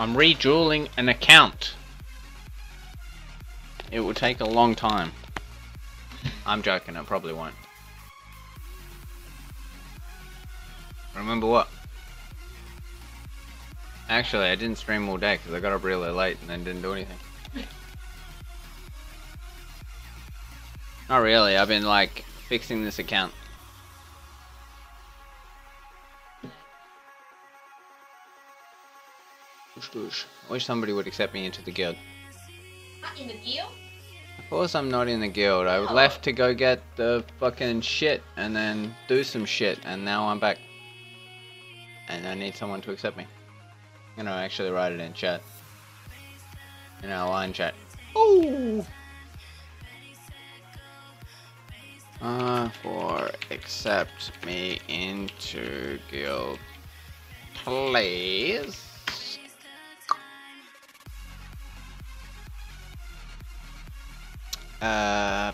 I'm redueling an account. It will take a long time. I'm joking, it probably won't. Remember what? Actually, I didn't stream all day because I got up really late and then didn't do anything. Not really, I've been like fixing this account. I wish somebody would accept me into the guild. Not in the guild? Of course I'm not in the guild. I left to go get the fucking shit and then do some shit and now I'm back. And I need someone to accept me. I'm gonna actually write it in chat. In our line chat. Oh! For accept me into guild. Please.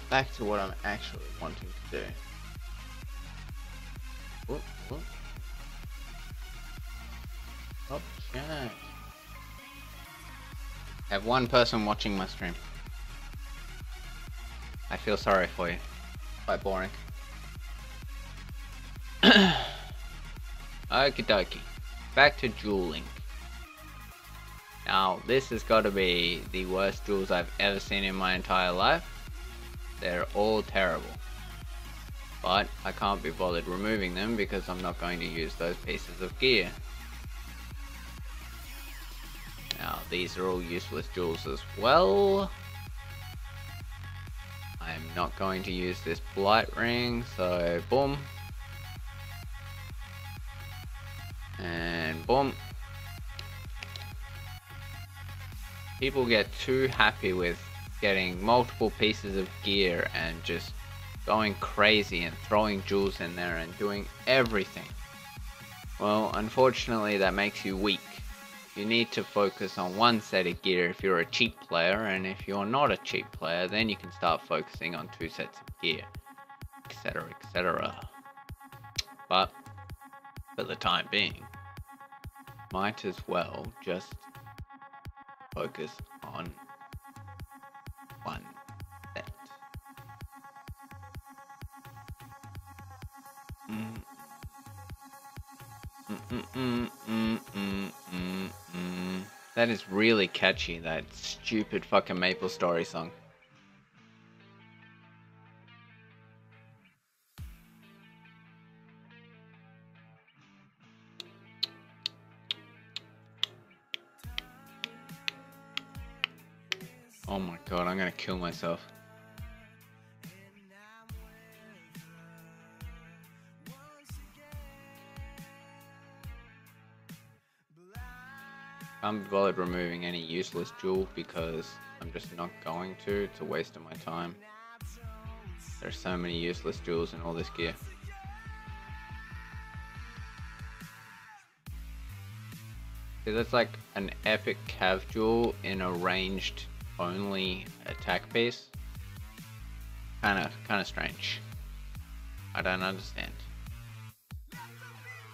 Back to what I'm actually wanting to do. Whoop, whoop. Okay. I have one person watching my stream. I feel sorry for you. Quite boring. Okie dokie. Back to dueling. Now, this has got to be the worst duels I've ever seen in my entire life. They're all terrible. But I can't be bothered removing them because I'm not going to use those pieces of gear. Now, these are all useless duels as well. I'm not going to use this blight ring, so boom. And boom. People get too happy with getting multiple pieces of gear and just going crazy and throwing jewels in there and doing everything. Well, unfortunately that makes you weak. You need to focus on one set of gear if you're a cheap player, and if you're not a cheap player then you can start focusing on 2 sets of gear, etc, etc. But for the time being, might as well just focus on one set. That is really catchy, that stupid fucking Maple Story song. Oh my god, I'm gonna kill myself. Can't be bothered removing any useless jewel because I'm just not going to. It's a waste of my time. There's so many useless jewels in all this gear. See, that's like an epic cav jewel in a ranged only attack piece. Kinda strange. I don't understand.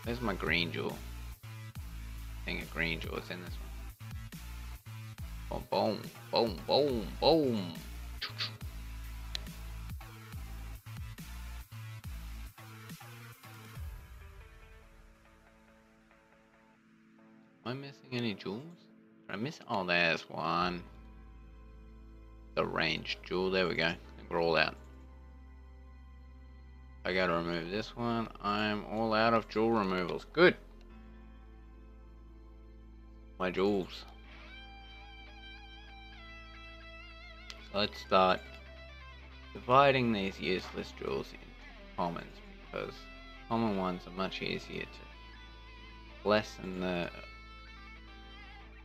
Where's my green jewel? I think a green jewel is in this one. Boom, boom, boom, boom. Am I missing any jewels? Did I miss? Oh, there's one. The ranged jewel. There we go. I think we're all out. I gotta remove this one. I'm all out of jewel removals. Good. My jewels. So let's start dividing these useless jewels into commons, because common ones are much easier to lessen the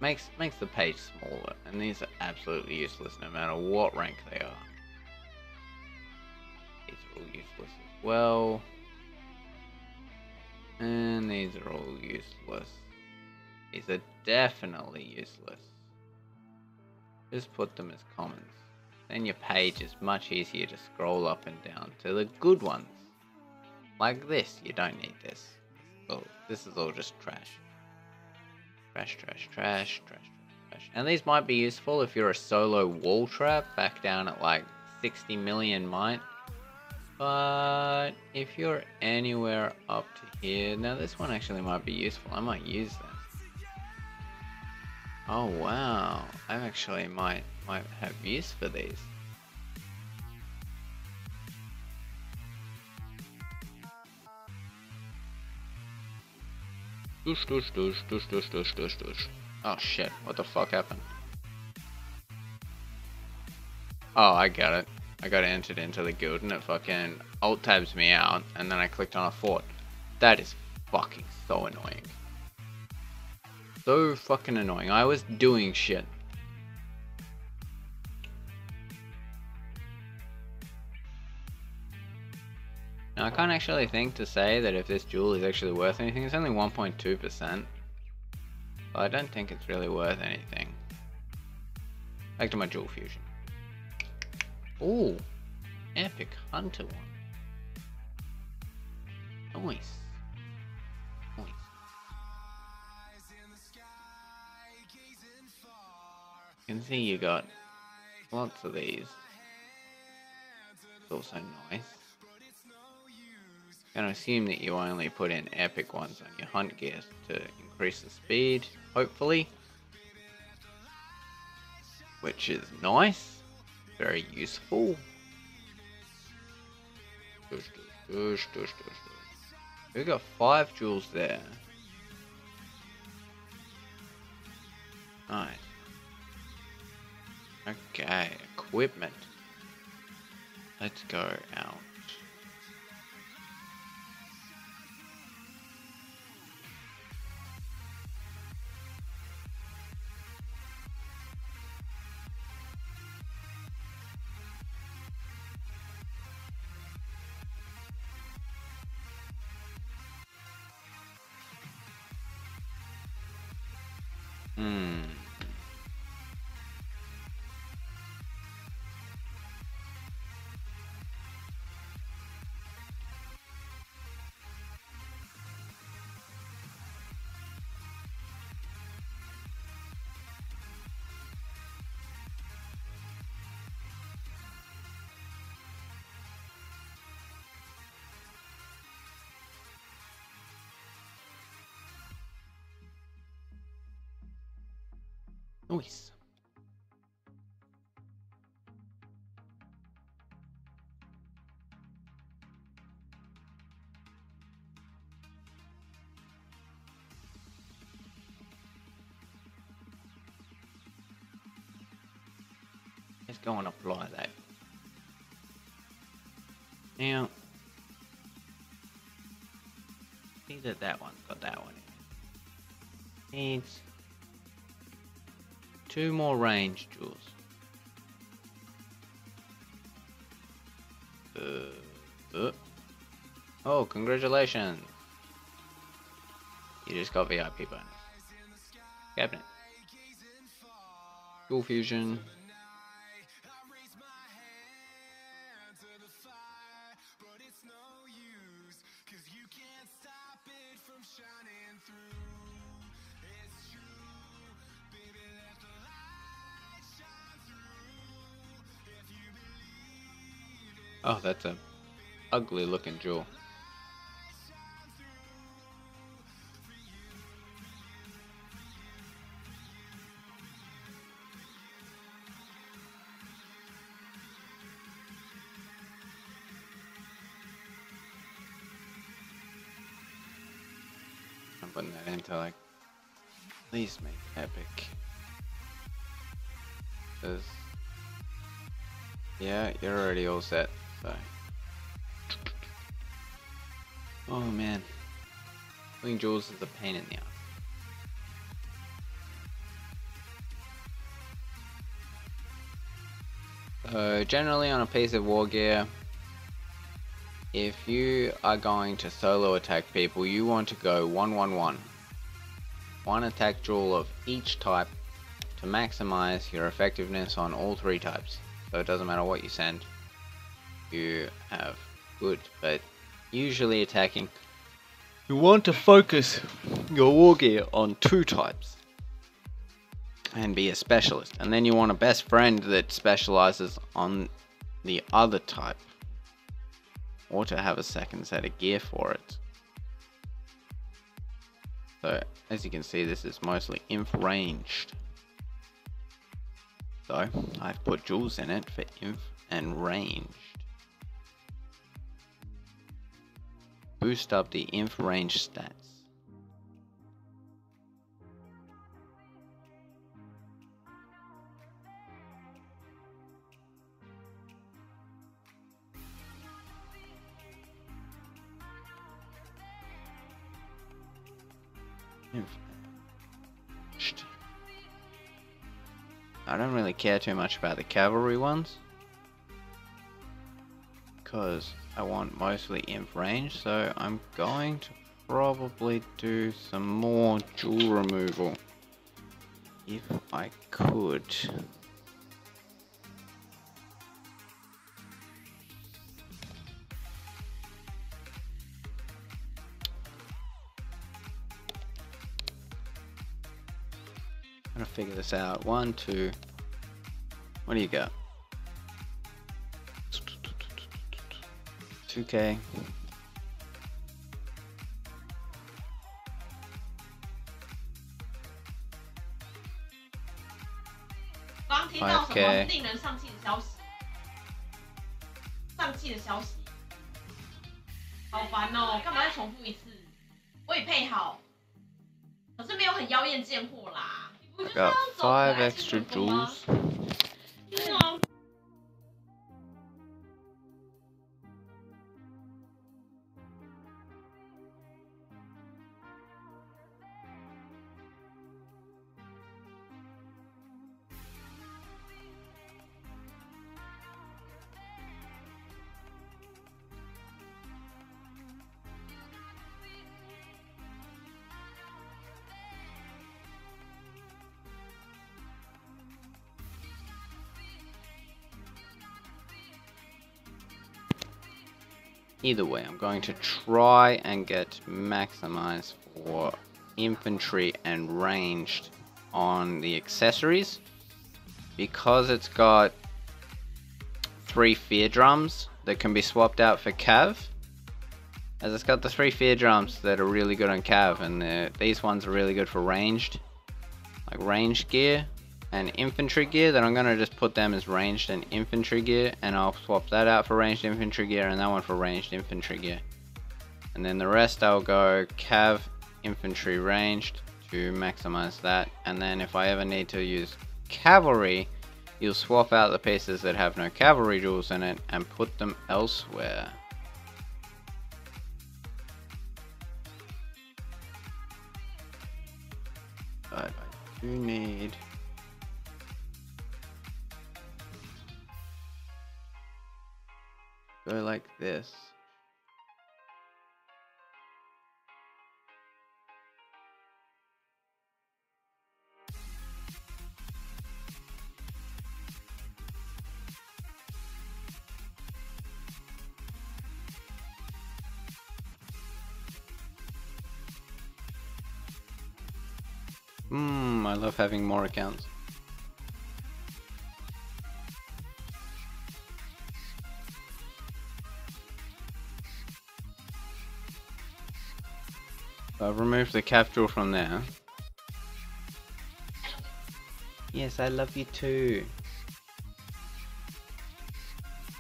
makes the page smaller, and these are absolutely useless no matter what rank they are. These are all useless as well. And these are all useless. These are definitely useless. Just put them as commons. Then your page is much easier to scroll up and down to the good ones. Like this, you don't need this. Oh, this is all just trash. Trash. And these might be useful if you're a solo wall trap back down at like 60 million might. But if you're anywhere up to here, now this one actually might be useful. I might use that. Oh wow, I actually might have use for these. Oh shit, what the fuck happened? Oh, I got it. I got entered into the guild and it fucking alt tabs me out and then I clicked on a fort. That is fucking so annoying. So fucking annoying. I was doing shit. Now I can't actually think to say that if this jewel is actually worth anything. It's only 1.2%. But I don't think it's really worth anything. Back to my jewel fusion. Ooh, epic hunter one. Nice. You can see you got lots of these. It's also nice. I'm gonna assume that you only put in epic ones on your hunt gear to increase the speed, hopefully. Which is nice. Very useful. We got 5 jewels there. Nice. Okay, equipment. Let's go out. Nice. Let's go and apply that. Now, see that one's got that one in. Needs 2 more range jewels. Oh, congratulations! You just got VIP bonus. Cabinet. Dual fusion. Oh, that's a ugly looking jewel. I'm putting that into like, please make epic. Cause yeah, you're already all set. So, oh man, putting jewels is a pain in the ass. So generally on a piece of war gear, if you are going to solo attack people, you want to go 1-1-1. 1 attack jewel of each type to maximize your effectiveness on all 3 types. So it doesn't matter what you send, you have good. But usually attacking, you want to focus your war gear on 2 types. and be a specialist. And then you want a best friend that specializes on the other type, or to have a second set of gear for it. So as you can see, this is mostly inf ranged. So I've put jewels in it for inf and ranged. Boost up the inf range stats. I don't really care too much about the cavalry ones, because I want mostly inf range, so I'm going to probably do some more jewel removal if I could. I'm gonna figure this out. 1, 2. What do you got? 2K. 刚听到什么令人丧气的消息？丧气的消息，好烦哦！干嘛再重复一次？我也配好，可是没有很妖艳贱货啦。I got 5 extra jewels. Either way, I'm going to try and get maximized for infantry and ranged on the accessories, because it's got 3 fear drums that can be swapped out for cav. As it's got the 3 fear drums that are really good on cav, and these ones are really good for ranged, like ranged gear and infantry gear. Then I'm gonna just put them as ranged and infantry gear, and I'll swap that out for ranged infantry gear and that one for ranged infantry gear. And then the rest I'll go cav, infantry, ranged to maximize that. And then if I ever need to use cavalry, you'll swap out the pieces that have no cavalry jewels in it and put them elsewhere. But I do need go like this. I love having more accounts. I've removed the cap jewel from there. Yes, I love you too.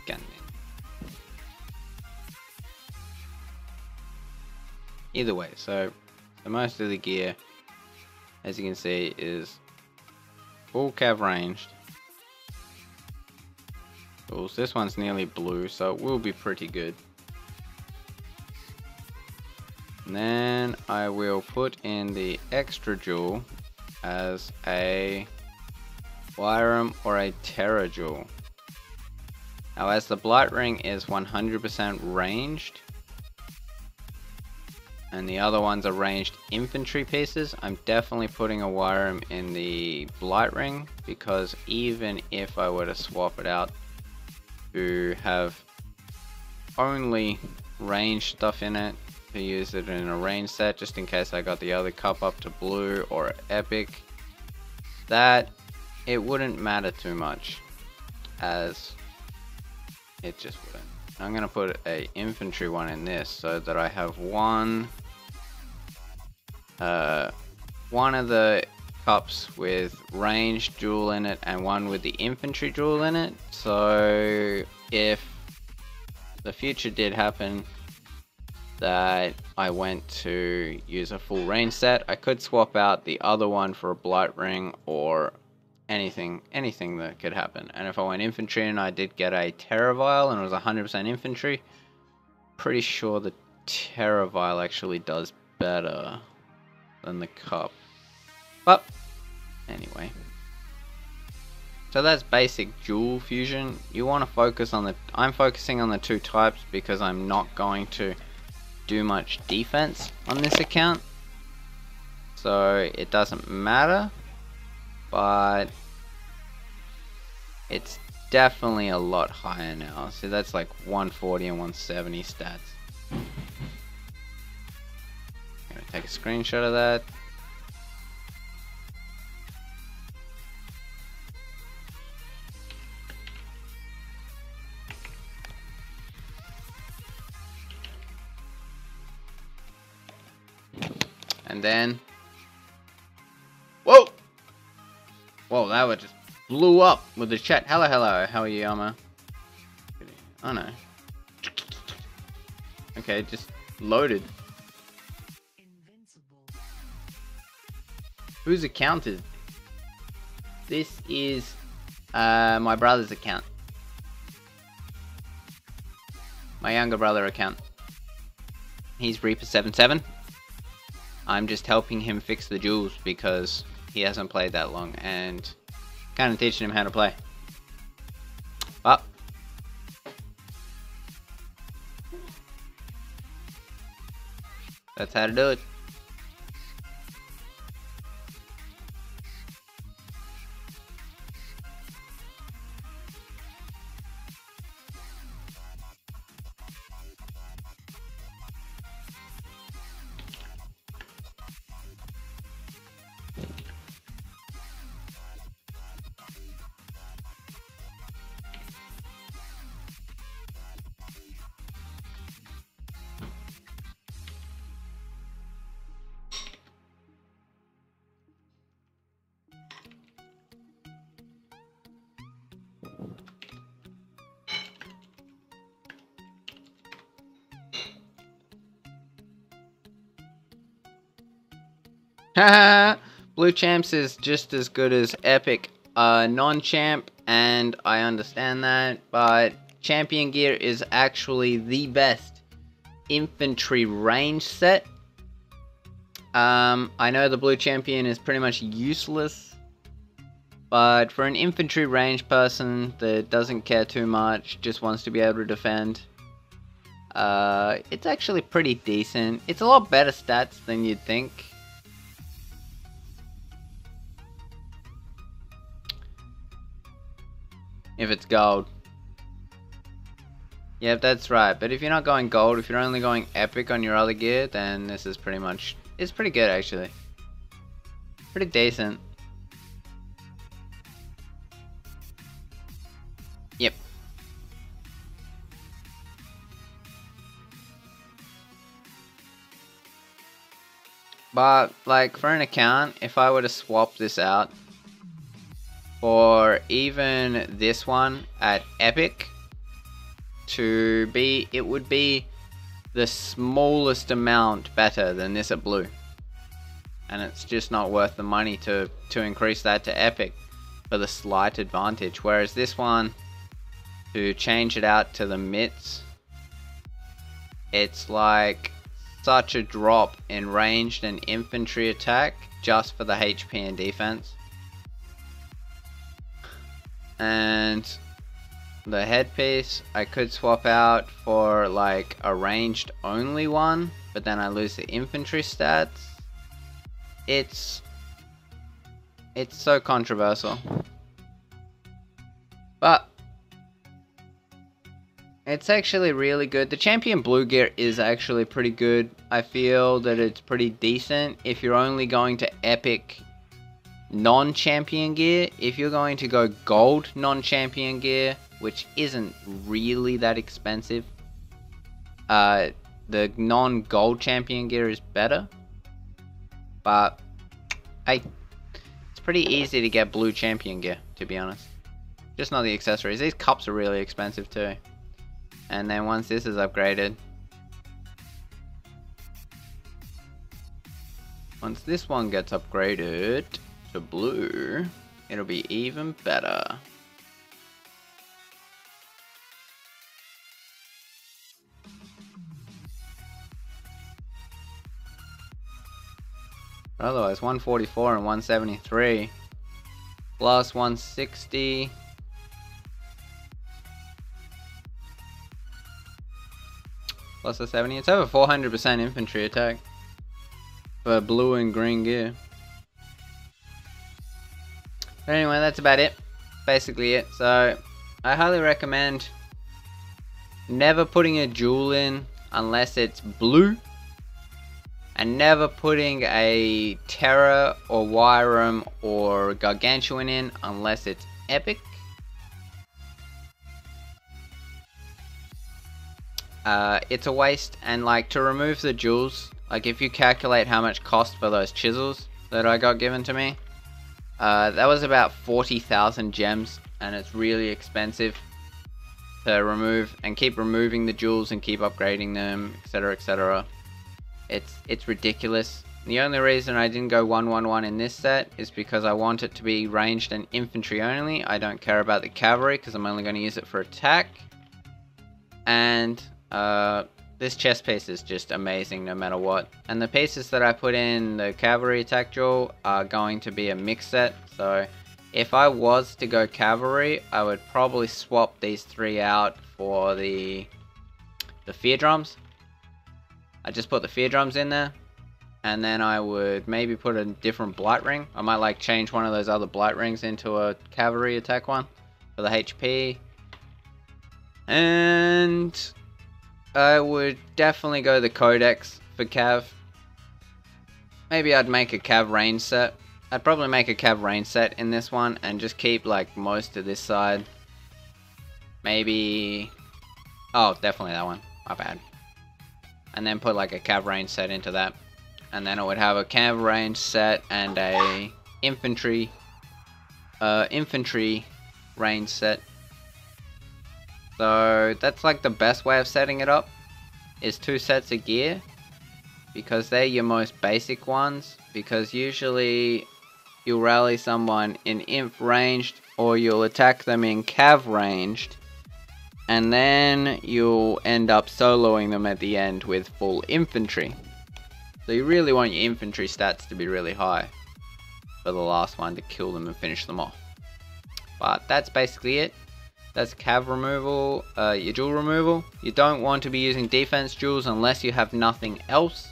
Gunman. Either way, so most of the gear, as you can see, is full cav ranged. Cool. This one's nearly blue, so it will be pretty good. And then I will put in the extra jewel as a Y4maraja or a Terra jewel. Now, as the Blight Ring is 100% ranged, and the other ones are ranged infantry pieces, I'm definitely putting a Y4maraja in the Blight Ring, because even if I were to swap it out to have only ranged stuff in it, to use it in a range set just in case I got the other cup up to blue or epic, that, it wouldn't matter too much, as it just wouldn't. I'm gonna put a infantry one in this so that I have one of the cups with ranged jewel in it and one with the infantry jewel in it. So if the future did happen that I went to use a full range set, I could swap out the other one for a blight ring or anything that could happen. And if I went infantry and I did get a Terror Vial and it was 100% infantry, pretty sure the Terror Vial actually does better than the cup. But anyway, so that's basic dual fusion. You want to focus on I'm focusing on the 2 types because I'm not going to do much defense on this account, so it doesn't matter, but it's definitely a lot higher now. So that's like 140 and 170 stats. I'm gonna take a screenshot of that. And then, whoa, that one just blew up with the chat. Hello, how are you, Yama? Oh no. Okay, just loaded. Whose account is this? This is my brother's account. My younger brother account. He's Reaper77. I'm just helping him fix the jewels because he hasn't played that long and kind of teaching him how to play. But that's how to do it. Blue Champs is just as good as Epic non-champ, and I understand that, but Champion Gear is actually the best infantry range set. I know the Blue Champion is pretty much useless, but for an infantry range person that doesn't care too much, just wants to be able to defend, it's actually pretty decent. It's a lot better stats than you'd think. If it's gold. Yep, that's right. But if you're not going gold, if you're only going epic on your other gear, then this is pretty much... It's pretty good, actually. Pretty decent. Yep. But, like, for an account, if I were to swap this out for even this one at epic to be, it would be the smallest amount better than this at blue, and it's just not worth the money to increase that to epic for the slight advantage. Whereas this one, to change it out to the mitts, it's like such a drop in ranged and infantry attack just for the HP and defense. And the headpiece I could swap out for like a ranged only one, but then I lose the infantry stats. It's so controversial, but it's actually really good. The Champion Blue gear is actually pretty good. I feel that it's pretty decent if you're only going to epic non-champion gear, if you're going to go gold non-champion gear, which isn't really that expensive, the non-gold champion gear is better. But hey, it's pretty easy to get blue champion gear, to be honest. Just not the accessories. These cups are really expensive too. And then once this is upgraded, once this one gets upgraded to blue, it'll be even better. Otherwise, 144 and 173 plus 160 plus a 70. It's over 400% infantry attack for blue and green gear. But anyway, that's about it. Basically it. So I highly recommend never putting a jewel in unless it's blue. And never putting a Terra or Y4m or Gargantuan in unless it's epic. It's a waste, and like to remove the jewels, like if you calculate how much cost for those chisels that I got given to me, that was about 40,000 gems, and it's really expensive to remove and keep removing the jewels and keep upgrading them, etc, etc. It's ridiculous. The only reason I didn't go 1-1-1 in this set is because I want it to be ranged and infantry only. I don't care about the cavalry because I'm only going to use it for attack. And this chest piece is just amazing no matter what. And the pieces that I put in the cavalry attack jewel are going to be a mix set. So if I was to go cavalry, I would probably swap these three out for the fear drums. I just put the fear drums in there, and then I would maybe put a different blight ring. I might like change one of those other blight rings into a cavalry attack one for the HP. And I would definitely go the codex for cav. Maybe I'd make a cav range set. I'd probably make a cav range set in this one and just keep like most of this side. Maybe, oh, definitely that one, my bad. And then put like a cav range set into that, and then it would have a cav range set and a infantry range set. So that's like the best way of setting it up, is 2 sets of gear, because they're your most basic ones, because usually you'll rally someone in inf ranged or you'll attack them in cav ranged, and then you'll end up soloing them at the end with full infantry. So you really want your infantry stats to be really high for the last one to kill them and finish them off. But that's basically it. That's cav removal, your jewel removal. You don't want to be using defense jewels unless you have nothing else.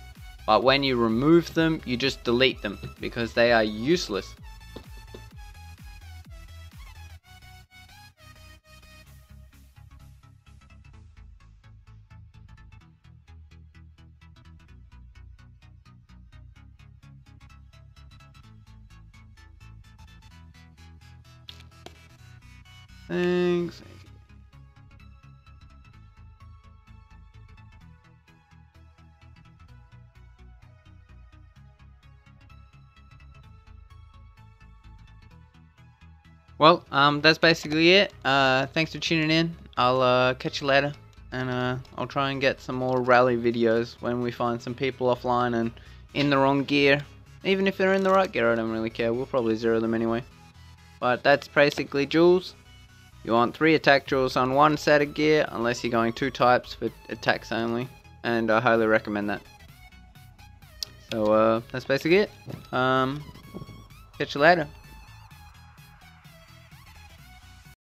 But when you remove them, you just delete them because they are useless. Thanks. Well, that's basically it. Thanks for tuning in. I'll catch you later, and I'll try and get some more rally videos when we find some people offline and in the wrong gear. Even if they're in the right gear, I don't really care. We'll probably zero them anyway. But that's basically jewels. You want 3 attack jewels on 1 set of gear, unless you're going 2 types for attacks only, and I highly recommend that. So that's basically it. Catch you later.